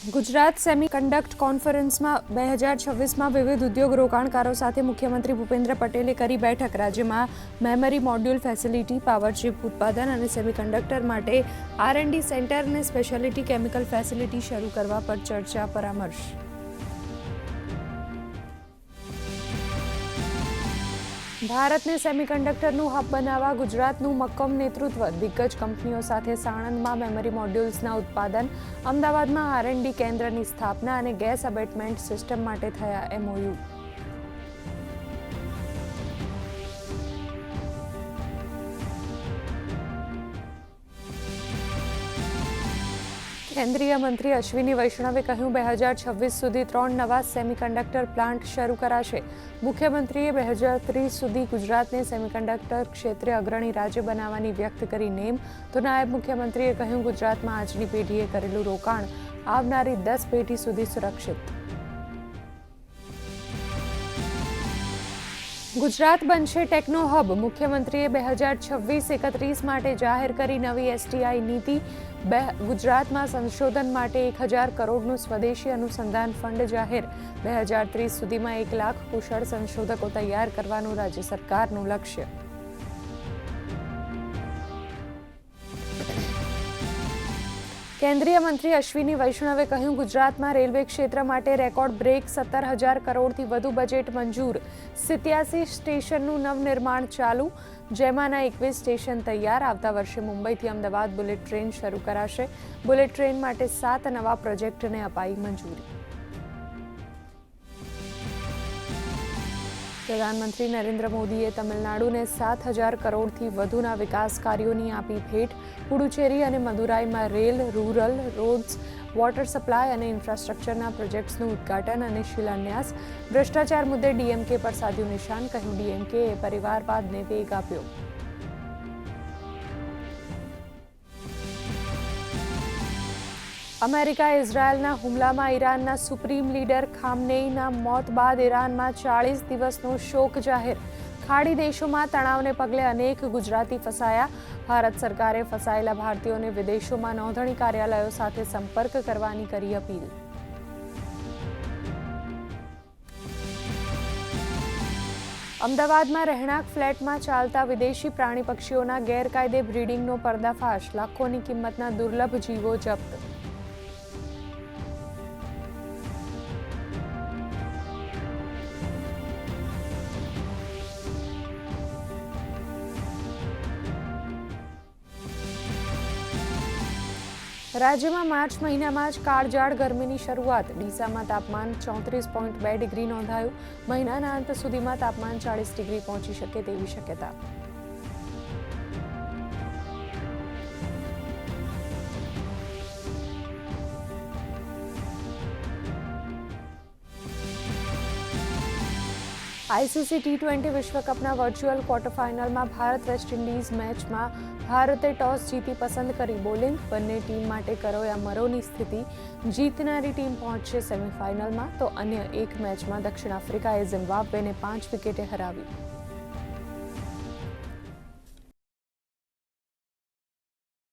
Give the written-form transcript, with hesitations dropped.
Gujarat semiconductor કોન્ફરન્સમાં 2026માં વિવિધ ઉદ્યોગ રોકાણકારો સાથે મુખ્યમંત્રી ભૂપેન્દ્ર પટેલે કરી બેઠક. રાજ્યમાં memory module facility, power chip ઉત્પાદન અને સેમિકન્ડક્ટર માટે R&D સેન્ટર અને સ્પેશિયાલિટી કેમિકલ ફેસિલિટી શરૂ કરવા પર ચર્ચા પરામર્શ. ભારતને સેમિકન્ડક્ટરનું હબ બનાવવા ગુજરાતનું મક્કમ નેતૃત્વ. દિગ્ગજ કંપનીઓ સાથે સાણંદમાં મેમરી મોડ્યુલ્સના ઉત્પાદન, અમદાવાદમાં R&D કેન્દ્રની સ્થાપના અને ગેસ અબેટમેન્ટ સિસ્ટમ માટે થયા MOU. કેન્દ્રીય મંત્રી અશ્વિની વૈષ્ણવે કહ્યું, 2026 સુધી 3 નવા સેમિકન્ડક્ટર પ્લાન્ટ શરૂ કરાશે. મુખ્યમંત્રીએ 2030 સુધી ગુજરાતને સેમિકન્ડક્ટર ક્ષેત્રે અગ્રણી રાજ્ય બનાવવાની વ્યક્ત કરી નેમ, તો નાયબ મુખ્યમંત્રીએ કહ્યું, ગુજરાતમાં આજની પેઢીએ કરેલું રોકાણ આવનારી 10 પેઢી સુધી સુરક્ષિત. ગુજરાત બનશે ટેકનો હબ. મુખ્યમંત્રીએ 2026-31 માટે જાહેર કરી નવી STI નીતિ. ગુજરાતમાં સંશોધન માટે 1000 કરોડનું સ્વદેશી અનુસંધાન ફંડ જાહેર. 2030 સુધીમાં 1 લાખ કુશળ સંશોધકો તૈયાર કરવાનું રાજ્ય સરકારનું લક્ષ્ય. કેન્દ્રીય મંત્રી અશ્વિની વૈષ્ણવે કહ્યું, ગુજરાતમાં રેલવે ક્ષેત્ર માટે રેકોર્ડ બ્રેક. 17,000 કરોડથી વધુ બજેટ મંજૂર. 87 સ્ટેશનનું નવનિર્માણ ચાલુ, જેમાંના 21 સ્ટેશન તૈયાર. આવતા વર્ષે મુંબઈથી અમદાવાદ બુલેટ ટ્રેન શરૂ કરાશે. બુલેટ ટ્રેન માટે 7 નવા પ્રોજેક્ટને અપાઈ મંજૂરી. પ્રધાનમંત્રી નરેન્દ્ર મોદીએ તમિલનાડુને 7,000 કરોડથી વધુના વિકાસ કાર્યોની આપી ભેટ. પુડુચેરી અને મદુરાઈમાં rail, rural roads, water supply અને ઇન્ફ્રાસ્ટ્રક્ચરના પ્રોજેક્ટ્સનું ઉદ્ઘાટન અને શિલાન્યાસ. ભ્રષ્ટાચાર મુદ્દે DMK પર સાધ્યું નિશાન. કહ્યું, DMKએ પરિવારવાદને વેગ આપ્યો. અમેરિકાએ ઇઝરાયલના હુમલામાં ઈરાનના સુપ્રીમ લીડર ખામનેઈના મોત બાદ ઈરાનમાં 40 દિવસનો શોક જાહેર. ખાડી દેશોમાં તણાવને પગલે અનેક ગુજરાતી ફસાયા. ભારત સરકારે ફસાયેલા ભારતીયોને વિદેશોમાં નોંધણી કાર્યાલયો સાથે સંપર્ક કરવાની કરી અપીલ. અમદાવાદમાં રહેણાંક ફ્લેટમાં ચાલતા વિદેશી પ્રાણી પક્ષીઓના ગેરકાયદે બ્રીડિંગનો પર્દાફાશ. લાખોની કિંમતના દુર્લભ જીવો જપ્ત. રાજ્યમાં માર્ચ મહિનામાં જ કાળઝાળ ગરમીની શરૂઆત. ડીસામાં તાપમાન 34.2 ડિગ્રી નોંધાયું. મહિનાના અંત સુધીમાં તાપમાન 40 ડિગ્રી પહોંચી શકે તેવી શક્યતા. ICC T20 વિશ્વકપના વર્ચ્યુઅલ ક્વાર્ટર ફાઇનલમાં ભારત વેસ્ટ ઇન્ડિઝ મેચમાં ભારતે ટોસ જીતી પસંદ કરી બોલિંગ. બંને ટીમ માટે કરોયા મરોની સ્થિતિ. જીતનારી ટીમ પહોંચશે સેમીફાઇનલમાં, તો અન્ય એક મેચમાં દક્ષિણ આફ્રિકાએ ઝિમ્બાબ્વેને 5 વિકેટે હરાવી.